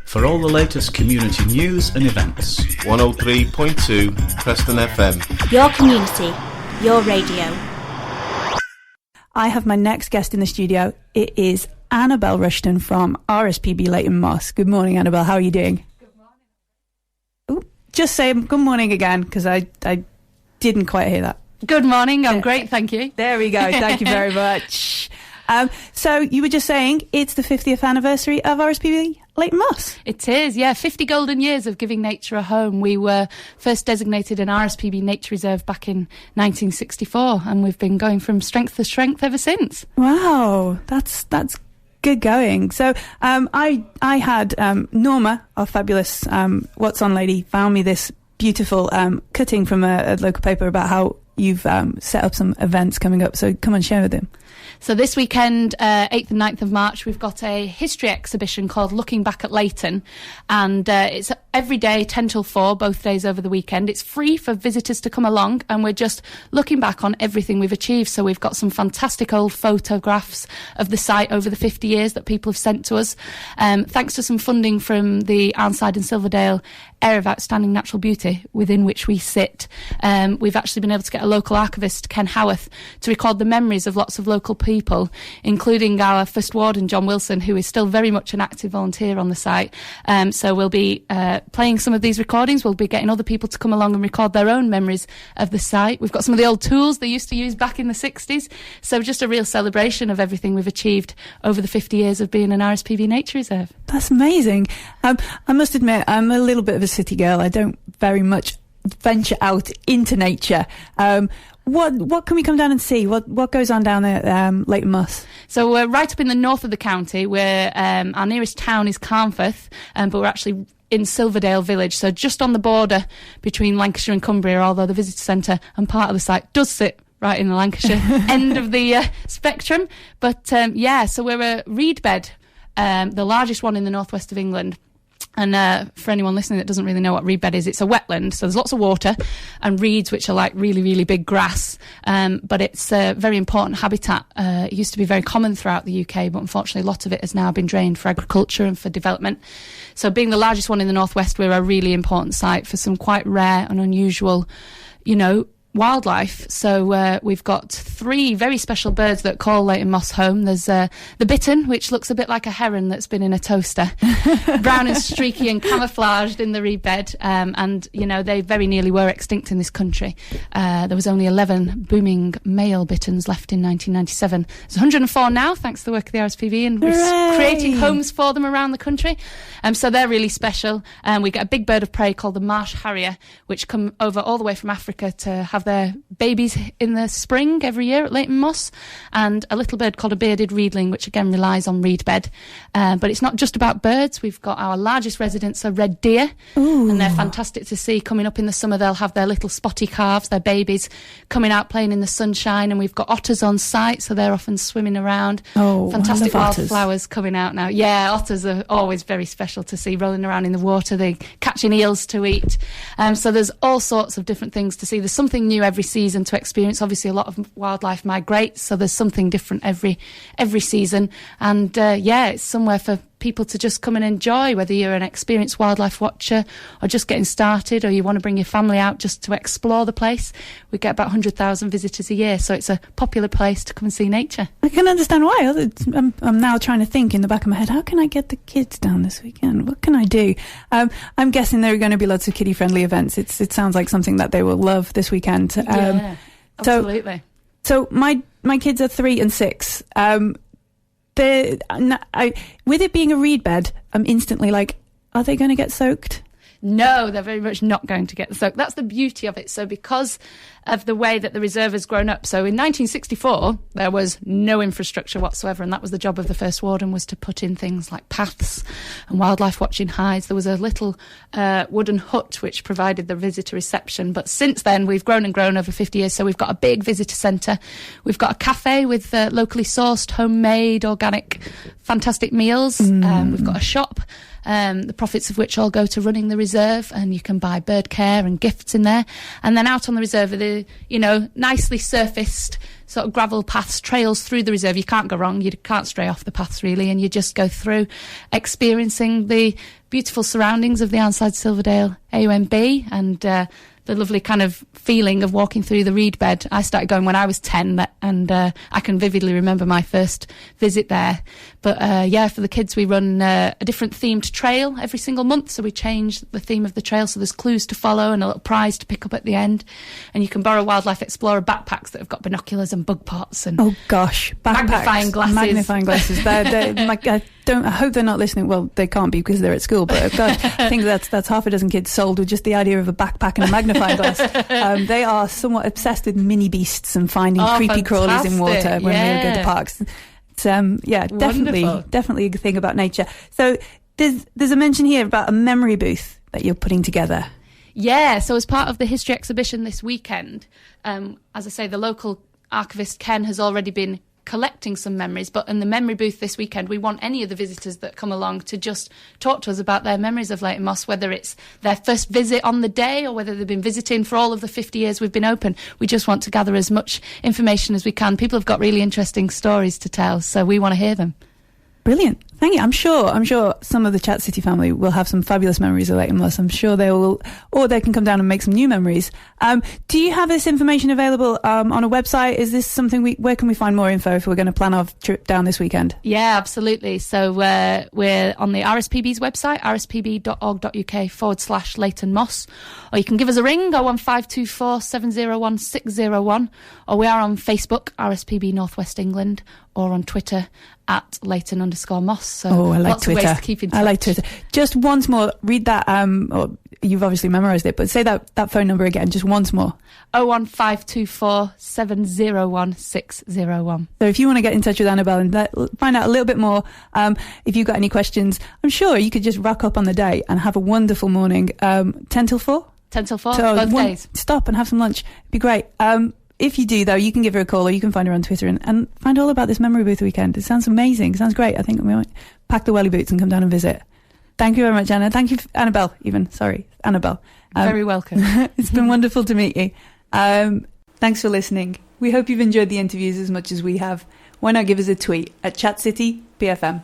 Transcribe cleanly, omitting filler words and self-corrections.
for all the latest community news and events. 103.2 Preston FM. Your community, your radio. I have my next guest in the studio. It is Annabell Rushton from RSPB Leighton Moss. Good morning, Annabell. How are you doing? Good morning. Ooh, just say good morning again, because I didn't quite hear that. Good morning. I'm great, thank you. There we go. Thank you very much. So you were just saying it's the 50th anniversary of RSPB Leighton Moss. It is, yeah. 50 golden years of giving nature a home. We were first designated an RSPB Nature Reserve back in 1964, and we've been going from strength to strength ever since. Wow, that's good going. So I had Norma, our fabulous What's On lady, found me this beautiful cutting from a local paper about how you've set up some events coming up. So come and share with them. So this weekend, 8th and 9th of March, we've got a history exhibition called Looking Back at Leighton, and it's every day 10 till 4, both days over the weekend. It's free for visitors to come along, and we're just looking back on everything we've achieved. So we've got some fantastic old photographs of the site over the 50 years that people have sent to us. Thanks to some funding from the Arnside and Silverdale Area of Outstanding Natural Beauty, within which we sit, we've actually been able to get a local archivist, Ken Howarth, to record the memories of lots of local people, including our first warden, John Wilson, who is still very much an active volunteer on the site. So we'll be playing some of these recordings. We'll be getting other people to come along and record their own memories of the site. We've got some of the old tools they used to use back in the 60s. So just a real celebration of everything we've achieved over the 50 years of being an RSPB Nature Reserve. That's amazing. I must admit, I'm a little bit of a city girl. I don't very much venture out into nature. What can we come down and see? What goes on down there at Leighton Moss? So we're right up in the north of the county, where our nearest town is Carnforth, but we're actually in Silverdale village, so just on the border between Lancashire and Cumbria, although the visitor centre and part of the site does sit right in the Lancashire end of the spectrum. But so we're a reed bed, the largest one in the northwest of England. And for anyone listening that doesn't really know what reed bed is, it's a wetland, so there's lots of water and reeds, which are like really, really big grass. But it's a very important habitat. It used to be very common throughout the UK, but unfortunately a lot of it has now been drained for agriculture and for development. So being the largest one in the northwest, we're a really important site for some quite rare and unusual, wildlife. So we've got 3 very special birds that call Leighton Moss home. There's the bittern, which looks a bit like a heron that's been in a toaster, brown and streaky and camouflaged in the reed bed, and they very nearly were extinct in this country. There was only 11 booming male bitterns left in 1997. There's 104 now, thanks to the work of the RSPB, and we're creating homes for them around the country. So they're really special. We get a big bird of prey called the marsh harrier, which come over all the way from Africa to have their babies in the spring every year at Leighton Moss, and a little bird called a bearded reedling, which again relies on reed bed. But it's not just about birds. We've got our largest residents are red deer. Ooh. And they're fantastic to see. Coming up in the summer, they'll have their little spotty calves, their babies, coming out playing in the sunshine. And we've got otters on site, so they're often swimming around. Oh, fantastic otters. wildflowers coming out now. Yeah, otters are always very special to see, rolling around in the water. They're catching eels to eat. So there's all sorts of different things to see. There's something new every season to experience. Obviously a lot of wildlife migrates, so there's something different every season. And it's somewhere for people to just come and enjoy, whether you're an experienced wildlife watcher or just getting started, or you want to bring your family out just to explore the place. We get about 100,000 visitors a year, so it's a popular place to come and see nature. I can understand why. I'm now trying to think in the back of my head, how can I get the kids down this weekend? What can I do? I'm guessing there are going to be lots of kiddie-friendly events. It sounds like something that they will love this weekend. Yeah, absolutely. So my kids are 3 and 6. With it being a reed bed, I'm instantly like, are they going to get soaked? No, they're very much not going to get soaked. That's the beauty of it. So because of the way that the reserve has grown up, so in 1964 there was no infrastructure whatsoever, and that was the job of the first warden, was to put in things like paths and wildlife watching hides. There was a little wooden hut which provided the visitor reception, but since then we've grown and grown over 50 years. So we've got a big visitor centre, we've got a cafe with locally sourced, homemade, organic, fantastic meals. We've got a shop, the profits of which all go to running the reserve, and you can buy bird care and gifts in there. And then out on the reserve are the, nicely surfaced sort of gravel paths, trails through the reserve. You can't go wrong. You can't stray off the paths really, and you just go through experiencing the beautiful surroundings of the Arnside Silverdale AUMB and the lovely kind of feeling of walking through the reed bed. I started going when I was 10, and I can vividly remember my first visit there. But for the kids, we run a different themed trail every single month, so we change the theme of the trail, so there's clues to follow and a little prize to pick up at the end. And you can borrow Wildlife Explorer backpacks that have got binoculars and bug pots and backpacks, magnifying glasses. They're like, I hope they're not listening. Well, they can't be because they're at school, but gosh, I think that's half a dozen kids sold with just the idea of a backpack and a magnifying glass. They are somewhat obsessed with mini beasts and finding creepy crawlies in water when we go to parks. It's, definitely a good thing about nature. So there's a mention here about a memory booth that you're putting together. Yeah, so as part of the history exhibition this weekend, as I say, the local archivist Ken has already been collecting some memories, but in the memory booth this weekend we want any of the visitors that come along to just talk to us about their memories of Leighton Moss, whether it's their first visit on the day or whether they've been visiting for all of the 50 years we've been open. We just want to gather as much information as we can. People have got really interesting stories to tell, so we want to hear them. Brilliant. Thank you. I'm sure some of the Chat City family will have some fabulous memories of Leighton Moss. I'm sure they will, or they can come down and make some new memories. Do you have this information available on a website? Is this something where can we find more info if we're going to plan our trip down this weekend? Yeah, absolutely. So we're on the RSPB's website, rspb.org.uk/Leighton Moss, or you can give us a ring, 01524 701 601, or we are on Facebook, RSPB North West England, or on Twitter at Leighton_Moss. So I like lots Twitter. Of ways to keep in touch. I like Twitter. Just once more, read that. Or you've obviously memorised it, but say that phone number again, just once more. 01524 701 601. So if you want to get in touch with Annabell and find out a little bit more, if you've got any questions, I'm sure you could just rock up on the day and have a wonderful morning. 10 till 4? 10 till 4, both days. Stop and have some lunch. It'd be great. If you do, though, you can give her a call or you can find her on Twitter and find all about this memory booth weekend. It sounds amazing. It sounds great. I think we might pack the welly boots and come down and visit. Thank you very much, Anna. Thank you, Annabell, even. Sorry, Annabell. Very welcome. It's been wonderful to meet you. Thanks for listening. We hope you've enjoyed the interviews as much as we have. Why not give us a tweet at Chat City PFM.